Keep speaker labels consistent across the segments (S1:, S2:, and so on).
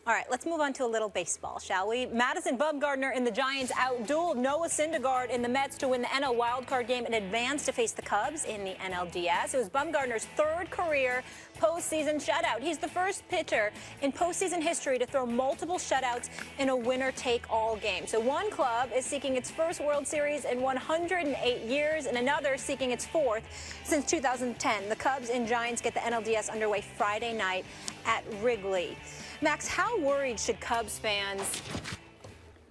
S1: All right, let's move on to a little baseball, shall we? Madison Bumgarner in the Giants outdueled Noah Syndergaard in the Mets to win the NL wildcard game and advance to face the Cubs in the NLDS. It was Bumgarner's third career postseason shutout. He's the first pitcher in postseason history to throw multiple shutouts in a winner-take-all game. So one club is seeking its first World Series in 108 years, and another seeking its fourth since 2010. The Cubs and Giants get the NLDS underway Friday night at Wrigley. Max, how worried should Cubs fans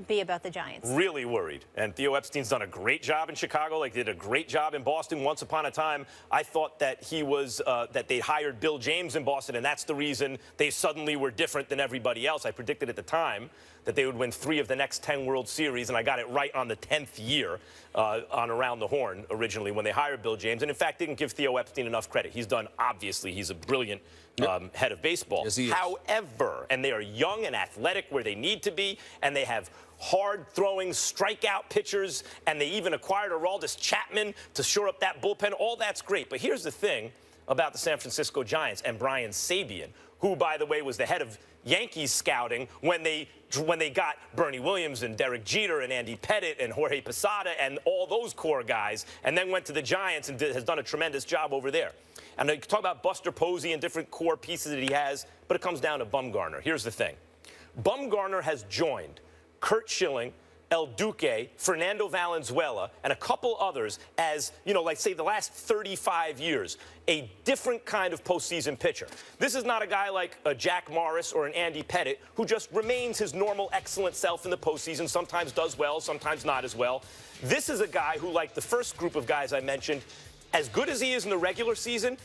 S1: be about the Giants?
S2: Really worried. And Theo Epstein's done a great job in Chicago, like did a great job in Boston. Once upon a time, I thought that he was that they hired Bill James in Boston, and that's the reason they suddenly were different than everybody else. I predicted at the time that they would win 3 of the next 10 World Series, and I got it right on the 10th year on Around the Horn originally when they hired Bill James, and in fact didn't give Theo Epstein enough credit. He's done, obviously, he's a brilliant head of baseball.
S3: Yes, he is.
S2: However, and they are young and athletic where they need to be, and they have hard-throwing, strikeout pitchers, and they even acquired Aroldis Chapman to shore up that bullpen. All that's great, but here's the thing about the San Francisco Giants and Brian Sabean, who, by the way, was the head of Yankees scouting when they got Bernie Williams and Derek Jeter and Andy Pettitte and Jorge Posada and all those core guys, and then went to the Giants and has done a tremendous job over there. And they talk about Buster Posey and different core pieces that he has, but it comes down to Bumgarner. Here's the thing. Bumgarner has joined Curt Schilling, El Duque, Fernando Valenzuela, and a couple others as, you know, like, say, the last 35 years, a different kind of postseason pitcher. This is not a guy like a Jack Morris or an Andy Pettitte who just remains his normal, excellent self in the postseason, sometimes does well, sometimes not as well. This is a guy who, like the first group of guys I mentioned, as good as he is in the regular season,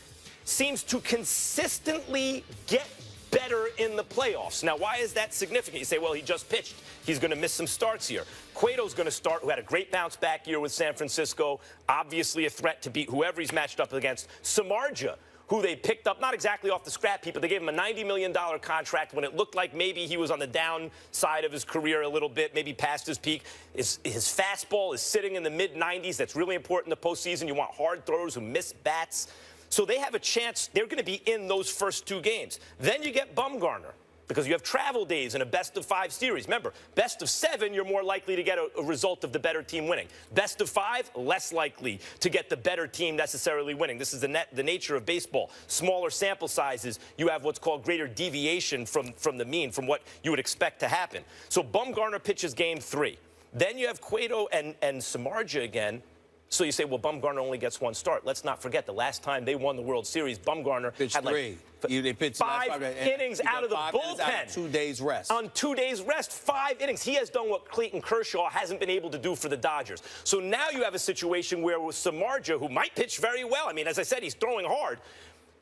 S2: seems to consistently get better in the playoffs. Now, why is that significant? You say, well, he just pitched. He's going to miss some starts here. Cueto's going to start, who had a great bounce-back year with San Francisco, obviously a threat to beat whoever he's matched up against. Samardzija, who they picked up, not exactly off the scrap heap, but they gave him a $90 million contract when it looked like maybe he was on the downside of his career a little bit, maybe past his peak. His fastball is sitting in the mid-90s. That's really important in the postseason. You want hard throwers who miss bats. So they have a chance. They're going to be in those first 2 games. Then you get Bumgarner because you have travel days and a best-of-5 series. Remember, best-of-7, you're more likely to get a result of the better team winning. Best-of-5, less likely to get the better team necessarily winning. This is the nature of baseball. Smaller sample sizes, you have what's called greater deviation from the mean, from what you would expect to happen. So Bumgarner pitches game 3. Then you have Cueto and Samardzija again. So you say, well, Bumgarner only gets 1 start. Let's not forget the last time they won the World Series, Bumgarner had like
S3: they pitched
S2: 5 innings out of the bullpen.
S3: 2 days rest.
S2: On 2 days rest, 5 innings. He has done what Clayton Kershaw hasn't been able to do for the Dodgers. So now you have a situation where with Samardzija, who might pitch very well, I mean, as I said, he's throwing hard.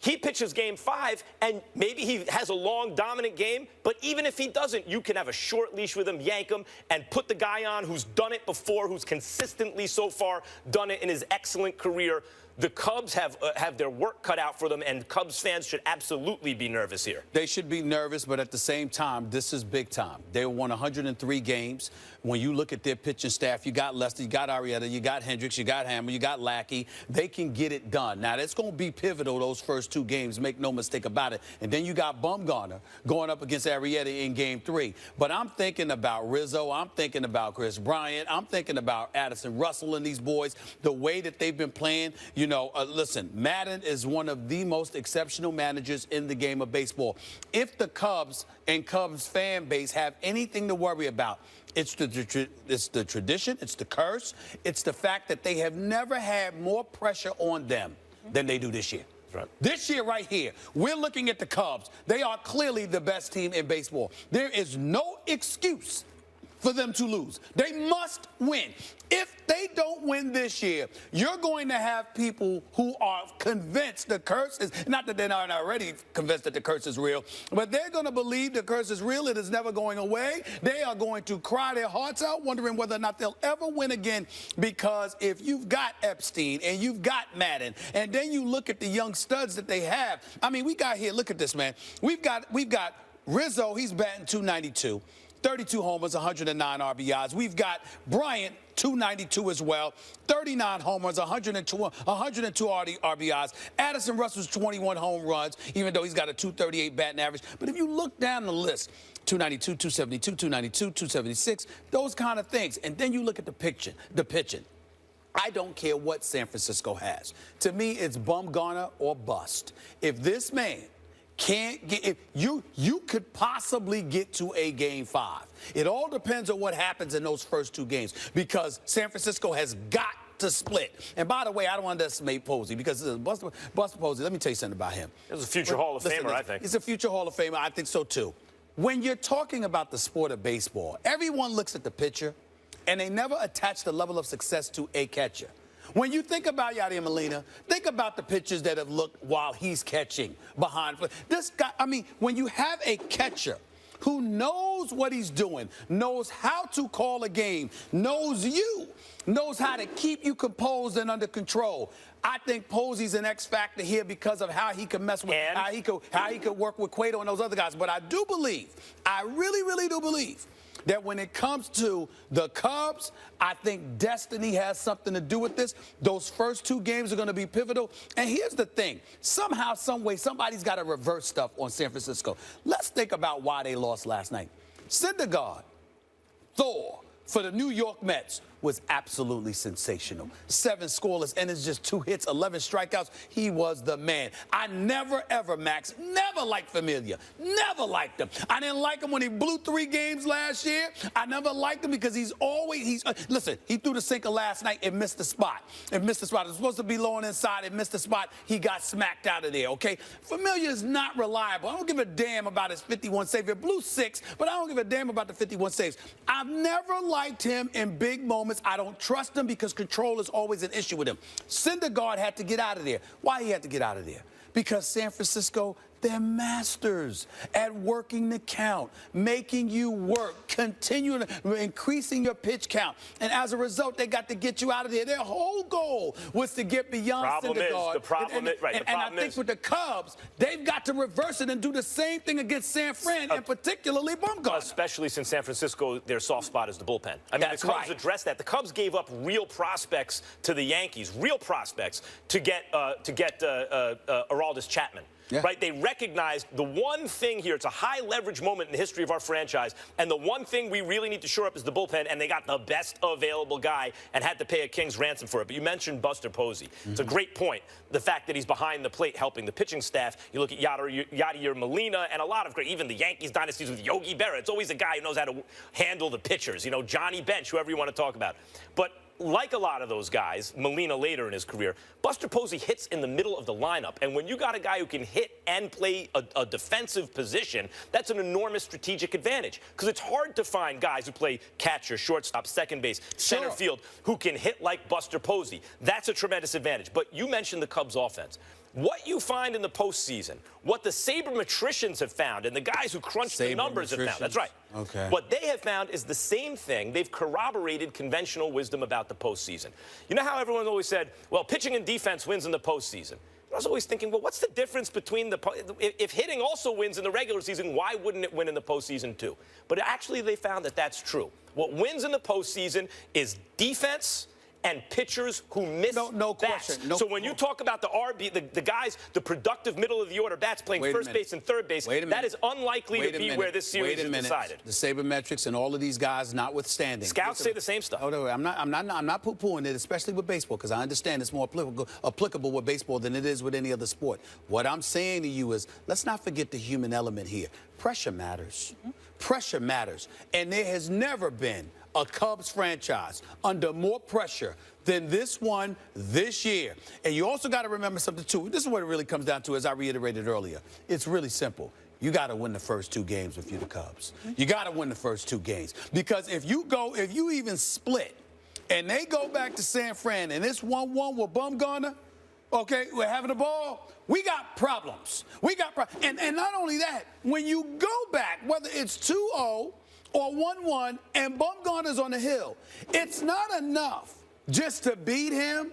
S2: He pitches game 5, and maybe he has a long, dominant game, but even if he doesn't, you can have a short leash with him, yank him, and put the guy on who's done it before, who's consistently so far done it in his excellent career. The Cubs have their work cut out for them, and Cubs fans should absolutely be nervous here.
S3: They should be nervous, but at the same time, this is big time. They won 103 games. When you look at their pitching staff, you got Lester, you got Arrieta, you got Hendricks, you got Hammer, you got Lackey. They can get it done. Now, that's going to be pivotal, those first 2 games, make no mistake about it. And then you got Bumgarner going up against Arrieta in game 3. But I'm thinking about Rizzo. I'm thinking about Chris Bryant. I'm thinking about Addison Russell and these boys, the way that they've been playing. You know, listen, Madden is one of the most exceptional managers in the game of baseball. If the Cubs and Cubs fan base have anything to worry about, it's the tradition, it's the curse, it's the fact that they have never had more pressure on them than they do this year.
S2: Right.
S3: This year right here, we're looking at the Cubs. They are clearly the best team in baseball. There is no excuse for them to lose. They must win. If they don't win this year, you're going to have people who are convinced the curse is, not that they're not already convinced that the curse is real, but they're going to believe the curse is real. It is never going away. They are going to cry their hearts out, wondering whether or not they'll ever win again, because if you've got Epstein and you've got Madden, and then you look at the young studs that they have, I mean, we got here, look at this, man. We've got Rizzo, he's batting .292. 32 homers, 109 RBIs. We've got Bryant, .292 as well, 39 homers, 102 RBIs. Addison Russell's 21 home runs, even though he's got a .238 batting average. But if you look down the list, 292, 272, 292, 276, those kind of things. And then you look at the pitching. I don't care what San Francisco has. To me, it's Bumgarner or bust. If this man can't get, if you could possibly get to a game 5. It all depends on what happens in those first 2 games, because San Francisco has got to split. And by the way, I don't underestimate Posey, because Buster Posey, let me tell you something about him.
S2: He's a future Hall of Famer, I think.
S3: He's a future Hall of Famer. I think so, too. When you're talking about the sport of baseball, everyone looks at the pitcher, and they never attach the level of success to a catcher. When you think about Yadier Molina, think about the pitchers that have looked while he's catching behind. This guy, I mean, when you have a catcher who knows what he's doing, knows how to call a game, knows how to keep you composed and under control. I think Posey's an X factor here because of how he can mess with, how he could work with Cueto and those other guys. But I do believe, I really, really do believe, that when it comes to the Cubs, I think destiny has something to do with this. Those first 2 games are going to be pivotal. And here's the thing. Somehow, some way, somebody's got to reverse stuff on San Francisco. Let's think about why they lost last night. Syndergaard, Thor, for the New York Mets, was absolutely sensational. 7 scoreless innings, just 2 hits, 11 strikeouts. He was the man. I never, ever, Max, never liked Familia. Never liked him. I didn't like him when he blew 3 games last year. I never liked him because listen, he threw the sinker last night and missed the spot. It was supposed to be low and inside. It missed the spot. He got smacked out of there, okay? Familia is not reliable. I don't give a damn about his 51 saves. He blew 6, but I don't give a damn about the 51 saves. I've never liked him in big moments. I don't trust him because control is always an issue with him. Syndergaard had to get out of there. Why he had to get out of there? Because San Francisco, they're masters at working the count, making you work, continuing, increasing your pitch count. And as a result, they got to get you out of there. Their whole goal was to get beyond Syndergaard.
S2: The problem is,
S3: and I think with the Cubs, they've got to reverse it and do the same thing against San Fran, and particularly Bumgarner.
S2: Especially since San Francisco, their soft spot is the bullpen. I mean, the Cubs addressed that. The Cubs gave up real prospects to the Yankees, real prospects, to get Aroldis Chapman. Yeah. Right? They recognized the one thing here, it's a high leverage moment in the history of our franchise, and the one thing we really need to shore up is the bullpen, and they got the best available guy and had to pay a king's ransom for it. But you mentioned Buster Posey. It's a great point. The fact that he's behind the plate helping the pitching staff. You look at Yadier Molina and a lot of great, even the Yankees dynasties with Yogi Berra. It's always a guy who knows how to handle the pitchers. You know, Johnny Bench, whoever you want to talk about. But like a lot of those guys, Molina later in his career, Buster Posey hits in the middle of the lineup. And when you got a guy who can hit and play a defensive position, that's an enormous strategic advantage. Because it's hard to find guys who play catcher, shortstop, second base, center field, who can hit like Buster Posey. That's a tremendous advantage. But you mentioned the Cubs offense. What you find in the postseason, what the sabermetricians have found, and the guys who crunch the numbers have found, that's right.
S3: Okay.
S2: What they have found is the same thing. They've corroborated conventional wisdom about the postseason. You know how everyone's always said, well, pitching and defense wins in the postseason. I was always thinking, well, what's the difference between if hitting also wins in the regular season, why wouldn't it win in the postseason too? But actually they found that that's true. What wins in the postseason is defense and pitchers who miss
S3: no question.
S2: So when you talk about the RB, the guys, the productive middle of the order bats playing first base and third base, that is unlikely to be where this series is decided.
S3: The sabermetrics and all of these guys notwithstanding.
S2: Scouts say the same stuff.
S3: Oh, no, I'm not poo-pooing it, especially with baseball, because I understand it's more applicable with baseball than it is with any other sport. What I'm saying to you is, let's not forget the human element here. Pressure matters. Pressure matters. And there has never been a Cubs franchise under more pressure than this one this year. And you also got to remember something, too. This is what it really comes down to, as I reiterated earlier. It's really simple. You got to win the first 2 games if you're the Cubs. You got to win the first 2 games. Because if you even split and they go back to San Fran and it's 1-1 with Bumgarner, okay, we're having the ball, we got problems. We got problems. And not only that, when you go back, whether it's 2-0 or 1-1 and Bumgarner's on the hill, it's not enough just to beat him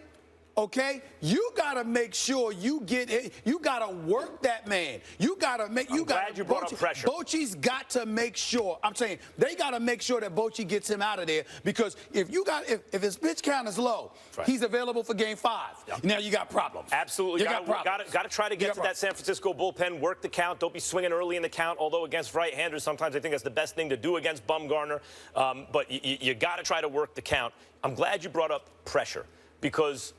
S3: okay? You got to make sure you get it. You got to work that man. You got to make.
S2: I'm glad you brought up pressure.
S3: Bochy's got to make sure. I'm saying they got to make sure that Bochy gets him out of there, because if his pitch count is low,
S2: right,
S3: he's available for Game 5.
S2: Yep.
S3: Now you got problems.
S2: Absolutely. Got to try to get to that San Francisco bullpen, work the count. Don't be swinging early in the count, although against right-handers, sometimes I think that's the best thing to do against Bumgarner. But you got to try to work the count. I'm glad you brought up pressure, because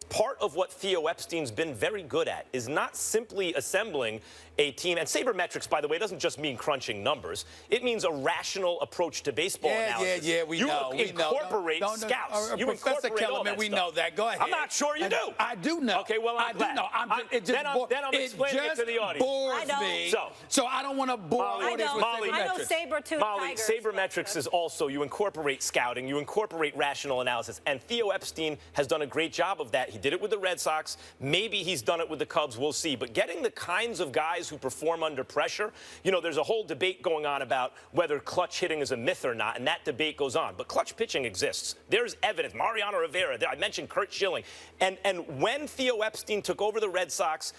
S2: part of what Theo Epstein's been very good at is not simply assembling a team. And sabermetrics, by the way, doesn't just mean crunching numbers. It means a rational approach to baseball analysis.
S3: We know.
S2: You incorporate scouts. You
S3: Professor
S2: incorporate all
S3: Kellerman,
S2: that
S3: we
S2: stuff.
S3: know that. Go ahead.
S2: I'm not sure you do.
S3: I do know.
S2: Okay, well, I'm glad.
S3: do know.
S2: Then I'm explaining it to the audience.
S3: Bores me. So I don't want to bore audience with
S2: Molly,
S1: I know
S3: sabermetrics.
S1: saber-tooth
S2: Molly,
S1: tigers.
S2: sabermetrics is also, you incorporate scouting, you incorporate rational analysis, and Theo Epstein has done a great job of that. He did it with the Red Sox. Maybe he's done it with the Cubs. We'll see. But getting the kinds of guys who perform under pressure, you know, there's a whole debate going on about whether clutch hitting is a myth or not, and that debate goes on. But clutch pitching exists. There's evidence. Mariano Rivera, I mentioned Curt Schilling. And when Theo Epstein took over the Red Sox,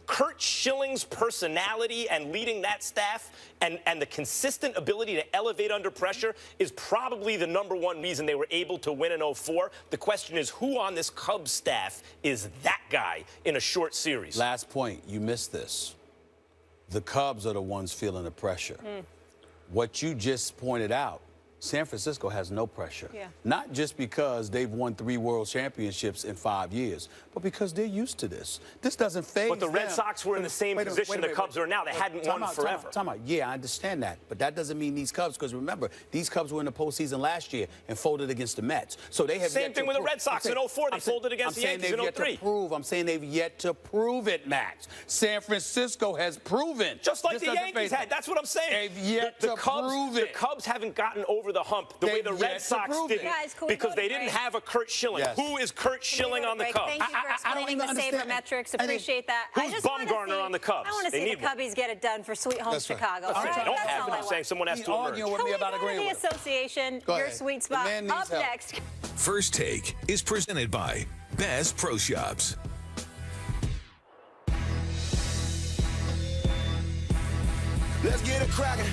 S2: Curt Schilling's personality and leading that staff and the consistent ability to elevate under pressure is probably the #1 reason they were able to win in 04. The question is, who on this Cubs staff is that guy in a short series?
S3: Last point, you missed this. The Cubs are the ones feeling the pressure. What you just pointed out, San Francisco has no pressure.
S1: Yeah.
S3: Not just because they've won 3 world championships in 5 years, but because they're used to this. This doesn't faze them.
S2: But the Red Sox were in the same position the Cubs are now. They hadn't won forever.
S3: Time out. Yeah, I understand that. But that doesn't mean these Cubs, because remember, these Cubs were in the postseason last year and folded against the Mets. So they have
S2: Same thing with the Red Sox in 04. They folded against the Yankees in 03.
S3: I'm saying they've yet to prove it, Max. San Francisco has proven.
S2: Just like the Yankees had. That's what I'm saying.
S3: They've yet to prove it.
S2: The Cubs haven't gotten over the hump the way the Red Sox did, because they didn't have a Curt Schilling.
S3: Yes.
S2: Who is Curt Schilling on the Cubs?
S1: Thank you for explaining the sabermetrics. Appreciate that.
S2: Who's Bumgarner on the Cubs?
S1: I want to see the Cubbies get it done for Sweet Home Chicago.
S2: That's right. Don't have it. I'm saying someone has to emerge.
S3: Arguing with me about agreeing
S1: the
S3: with him.
S1: association,
S3: Go
S1: your
S3: ahead.
S1: sweet spot.
S3: The man needs
S1: Up
S3: help.
S1: next.
S4: First Take is presented by Bass Pro Shops.
S5: Let's get it cracking.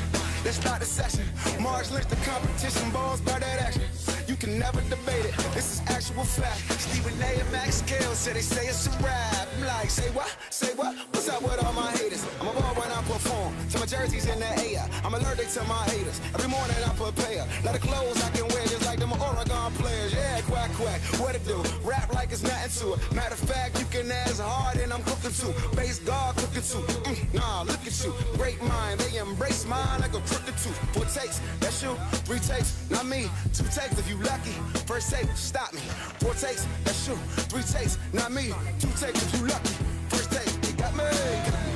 S5: Let's start the session. March list the competition, balls by that action. You can never debate it. This is actual fact. Stephen A. and Max Scales said they say it's a rap. I'm like, say what? Say what? What's up with all my haters? I'm a ball when I perform. So my jersey's in the air. I'm allergic to my haters. Every morning I prepare. Lot of clothes I can wear just like them Oregon players. Yeah, quack, quack. What it do? Rap like it's nothing to it. Matter of fact, you can ask hard and I'm cooking too. Base guard cooking too. Nah, look at you. Great mind. They embrace mine like a crooked tooth. 4 takes, that's you. 3 takes, not me. 2 takes if you lucky. First take, stop me. 4 takes, that's you. 3 takes, not me. 2 takes if you lucky. First take, you got me.